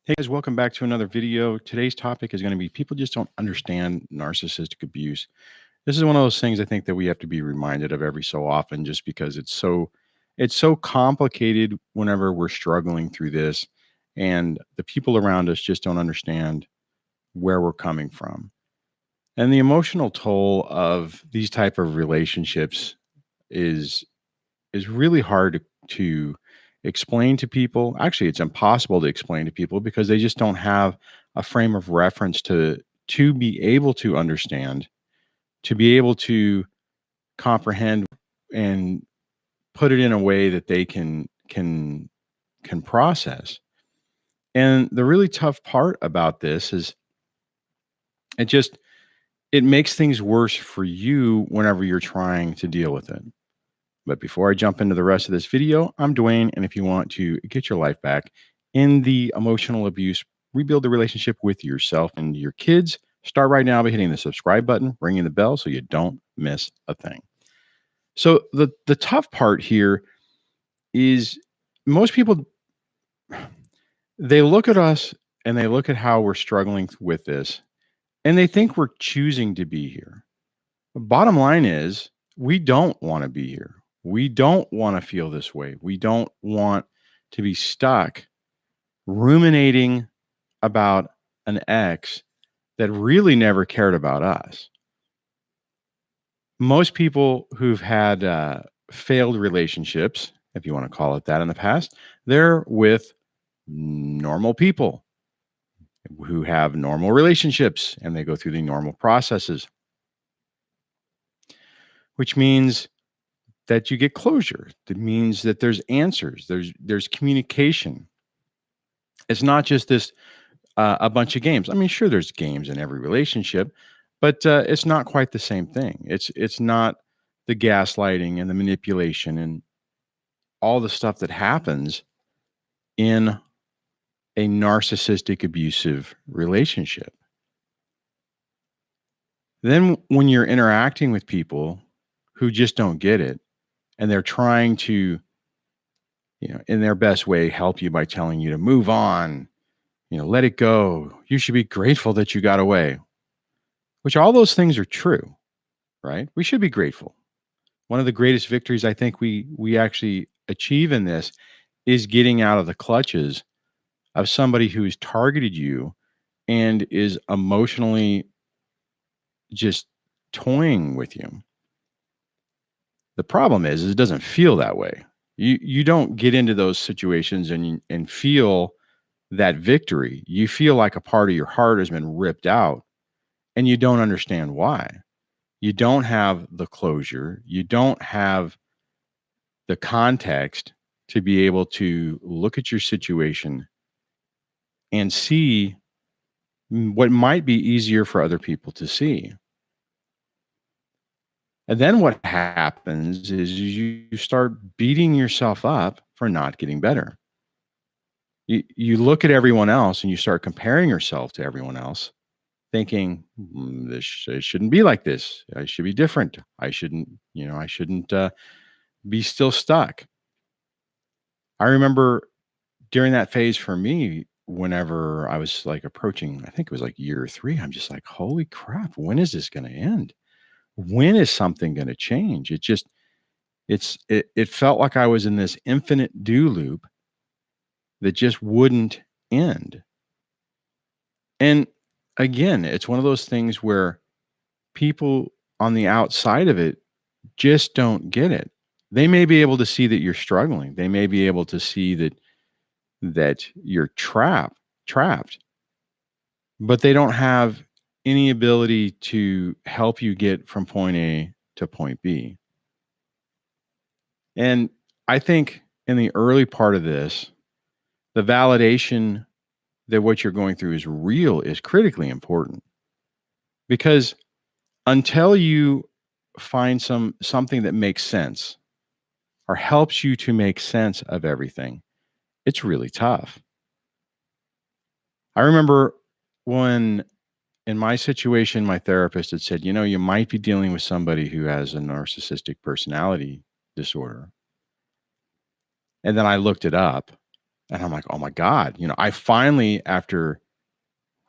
Hey guys, welcome back to another video. Today's topic is going to be people just don't understand narcissistic abuse. This is one of those things I think that we have to be reminded of every so often just because it's so complicated whenever we're struggling through this and the people around us just don't understand where we're coming from. And the emotional toll of these type of relationships is is really hard to explain to people. Actually, it's impossible to explain to people because they just don't have a frame of reference to be able to understand, to be able to comprehend and put it in a way that they can process. And the really tough part about this is it just it makes things worse for you whenever you're trying to deal with it. But before I jump into the rest of this video, I'm Duane, and if you want to get your life back in the emotional abuse, rebuild the relationship with yourself and your kids, start right now by hitting the subscribe button, ringing the bell so you don't miss a thing. So the tough part here is most people they look at us and they look at how we're struggling with this and they think we're choosing to be here. Bottom line is, we don't want to be here. We don't want to feel this way. We don't want to be stuck ruminating about an ex that really never cared about us. Most people who've had failed relationships, if you want to call it that, in the past, they're with normal people who have normal relationships and they go through the normal processes, which means that you get closure. That means that there's answers. There's communication. It's not just this a bunch of games. I mean, sure, there's games in every relationship, but it's not quite the same thing. It's not the gaslighting and the manipulation and all the stuff that happens in a narcissistic abusive relationship. Then when you're interacting with people who just don't get it and they're trying to, in their best way, help you by telling you to move on, let it go. You should be grateful that you got away, which all those things are true, right? We should be grateful. One of the greatest victories I think we actually achieve in this is getting out of the clutches of somebody who's targeted you and is emotionally just toying with you. The problem is it doesn't feel that way. You don't get into those situations and feel that victory. You feel like a part of your heart has been ripped out and you don't understand why. You don't have the closure. You don't have the context to be able to look at your situation and see what might be easier for other people to see. And then what happens is you start beating yourself up for not getting better. You look at everyone else and you start comparing yourself to everyone else, thinking it shouldn't be like this. I should be different. I shouldn't be still stuck. I remember during that phase for me, whenever I was like approaching, I think it was like year 3, I'm just like, holy crap, when is this going to end? When is something going to change? It felt like I was in this infinite do loop that just wouldn't end. And again, it's one of those things where people on the outside of it just don't get it. They may be able to see that you're struggling. They may be able to see that you're trapped, but they don't have any ability to help you get from point A to point B. And I think in the early part of this, the validation that what you're going through is real is critically important, because until you find something that makes sense or helps you to make sense of everything, it's really tough. I remember when in my situation, my therapist had said, you might be dealing with somebody who has a narcissistic personality disorder. And then I looked it up And I'm like, "Oh my god," I finally, after,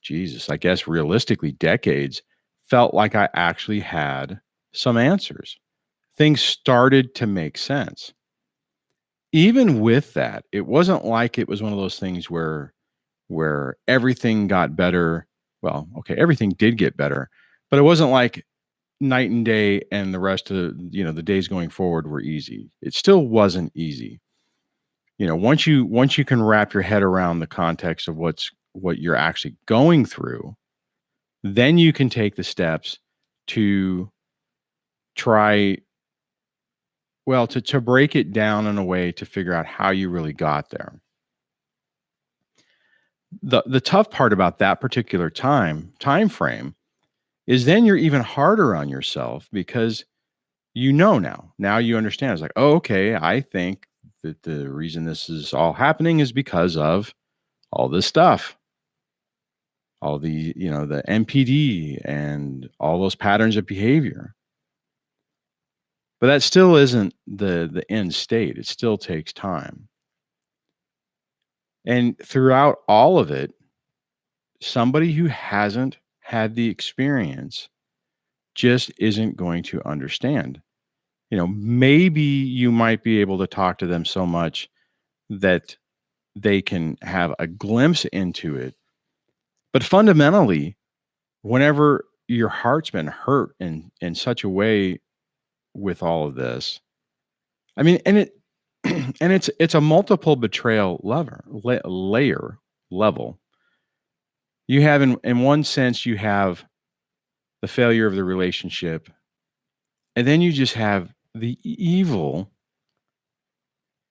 Jesus, I guess realistically decades, felt like I actually had some answers. Things started to make sense. Even with that, it wasn't like it was one of those things where everything got better. Well, okay, everything did get better, but it wasn't like night and day and the rest of the days going forward were easy. It still wasn't easy. Once you can wrap your head around the context of what you're actually going through, then you can take the steps to try, well, to break it down in a way to figure out how you really got there. The tough part about that particular time frame is then you're even harder on yourself because now you understand. It's like, oh, okay, I think that the reason this is all happening is because of all this stuff, all the MPD and all those patterns of behavior. But that still isn't the end state. It still takes time. And throughout all of it, somebody who hasn't had the experience just isn't going to understand. Maybe you might be able to talk to them so much that they can have a glimpse into it. But fundamentally, whenever your heart's been hurt in such a way with all of this, I mean, and it's a multiple betrayal layer level. You have in one sense, you have the failure of the relationship, and then you just have the evil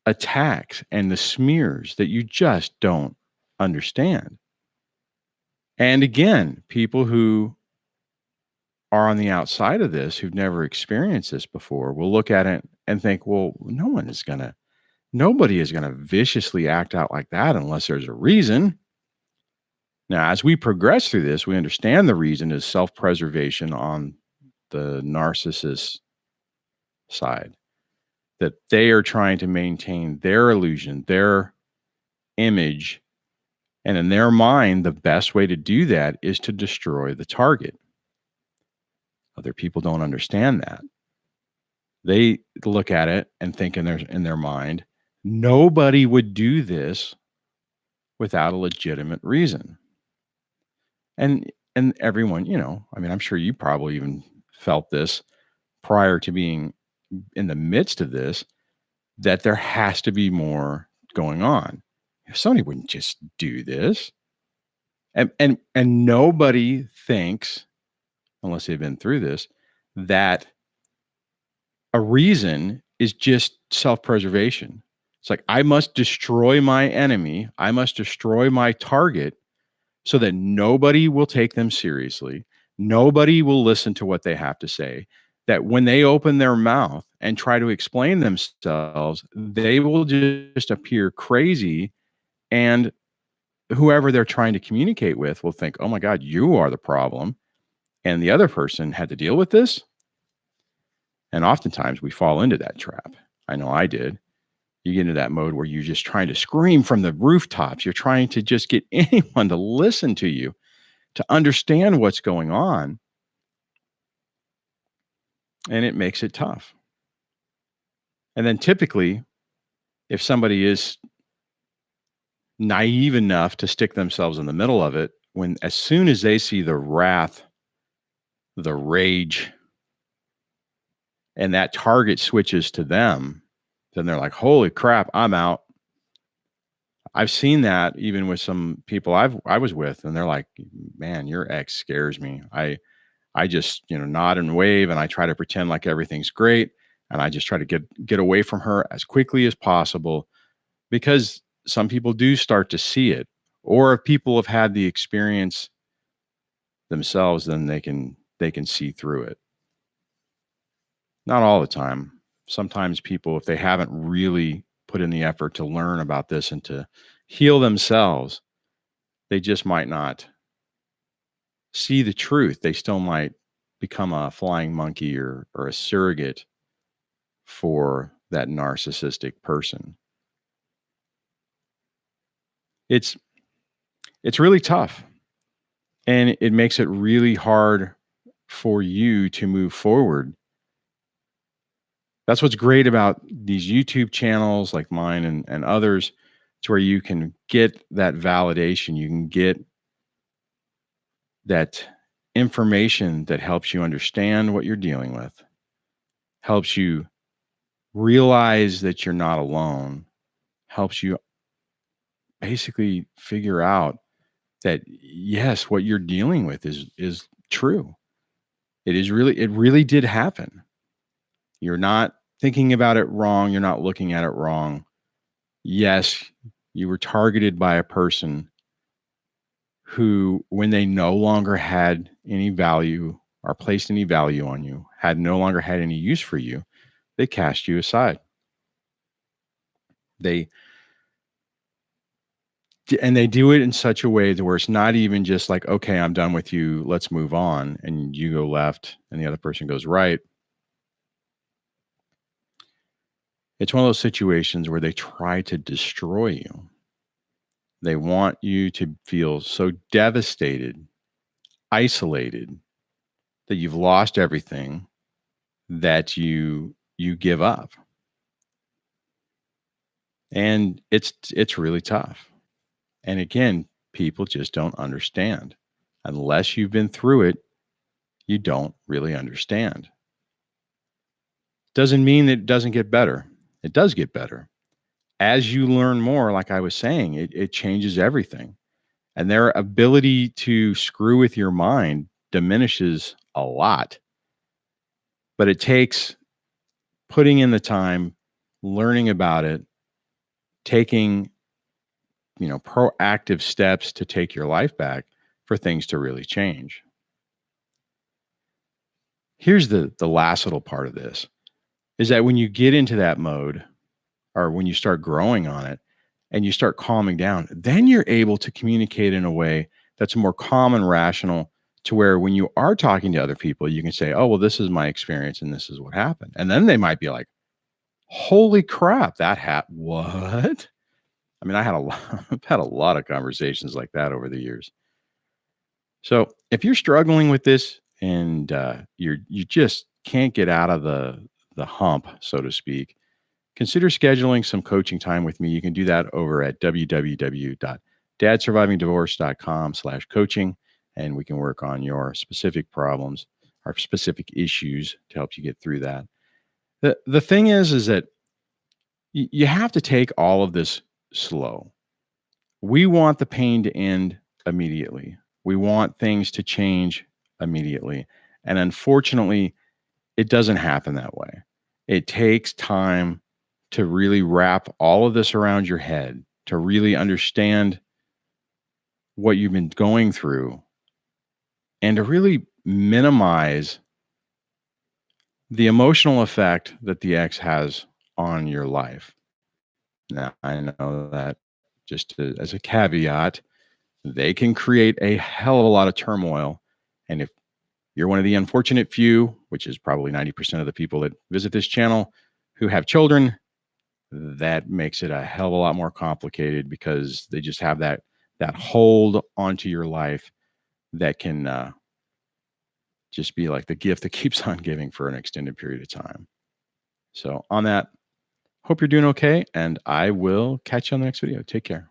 attacks and the smears that you just don't understand. And again, people who are on the outside of this, who've never experienced this before, will look at it and think, well, nobody is going to viciously act out like that unless there's a reason. Now, as we progress through this, we understand the reason is self-preservation on the narcissist side, that they are trying to maintain their illusion, their image. And in their mind, the best way to do that is to destroy the target. Other people don't understand that. They look at it and think in their mind, nobody would do this without a legitimate reason. And everyone, I mean, I'm sure you probably even felt this prior to being in the midst of this, that there has to be more going on. Somebody wouldn't just do this. And nobody thinks, unless they've been through this, that a reason is just self-preservation. It's like, I must destroy my enemy. I must destroy my target so that nobody will take them seriously. Nobody will listen to what they have to say. That when they open their mouth and try to explain themselves, they will just appear crazy. And whoever they're trying to communicate with will think, oh my God, you are the problem. And the other person had to deal with this. And oftentimes we fall into that trap. I know I did. You get into that mode where you're just trying to scream from the rooftops. You're trying to just get anyone to listen to you, to understand what's going on. And it makes it tough. And then typically, if somebody is naive enough to stick themselves in the middle of it, as soon as they see the wrath, the rage, and that target switches to them, then they're like, holy crap, I'm out. I've seen that even with some people I was with, and they're like, man, your ex scares me. I just, nod and wave, and I try to pretend like everything's great, and I just try to get away from her as quickly as possible, because some people do start to see it, or if people have had the experience themselves, then they can see through it. Not all the time. Sometimes people, if they haven't really put in the effort to learn about this and to heal themselves, they just might not see the truth. They still might become a flying monkey or a surrogate for that narcissistic person. It's it's really tough, and it makes it really hard for you to move forward. That's what's great about these YouTube channels like mine and others, to where you can get that validation. You can get that information that helps you understand what you're dealing with, helps you realize that you're not alone, helps you basically figure out that yes, what you're dealing with is true. It really did happen. You're not thinking about it wrong, you're not looking at it wrong. Yes, you were targeted by a person who, when they no longer had any value or placed any value on you, had no longer had any use for you, they cast you aside. They and they do it in such a way to where it's not even just like, okay, I'm done with you, let's move on, and you go left and the other person goes right. It's one of those situations where they try to destroy you. They want you to feel so devastated, isolated, that you've lost everything, that you give up. And it's really tough. And again, people just don't understand. Unless you've been through it, you don't really understand. Doesn't mean that it doesn't get better. It does get better. As you learn more, like I was saying, it changes everything. And their ability to screw with your mind diminishes a lot. But it takes putting in the time, learning about it, taking, proactive steps to take your life back for things to really change. Here's the last little part of this, is that when you get into that mode, or when you start growing on it and you start calming down, then you're able to communicate in a way that's more calm and rational, to where when you are talking to other people, you can say, oh, well, this is my experience and this is what happened. And then they might be like, holy crap, that happened. What? I mean, I've had a lot of conversations like that over the years. So if you're struggling with this and you just can't get out of the hump, so to speak, consider scheduling some coaching time with me. You can do that over at www.dadsurvivingdivorce.com/coaching, and we can work on your specific problems or specific issues to help you get through that. The thing is that you have to take all of this slow. We want the pain to end immediately. We want things to change immediately. And unfortunately, it doesn't happen that way. It takes time to really wrap all of this around your head, to really understand what you've been going through, and to really minimize the emotional effect that the ex has on your life. Now, I know that as a caveat, they can create a hell of a lot of turmoil. And if you're one of the unfortunate few, which is probably 90% of the people that visit this channel, who have children, that makes it a hell of a lot more complicated, because they just have that hold onto your life that can just be like the gift that keeps on giving for an extended period of time. So on that, hope you're doing okay, and I will catch you on the next video. Take care.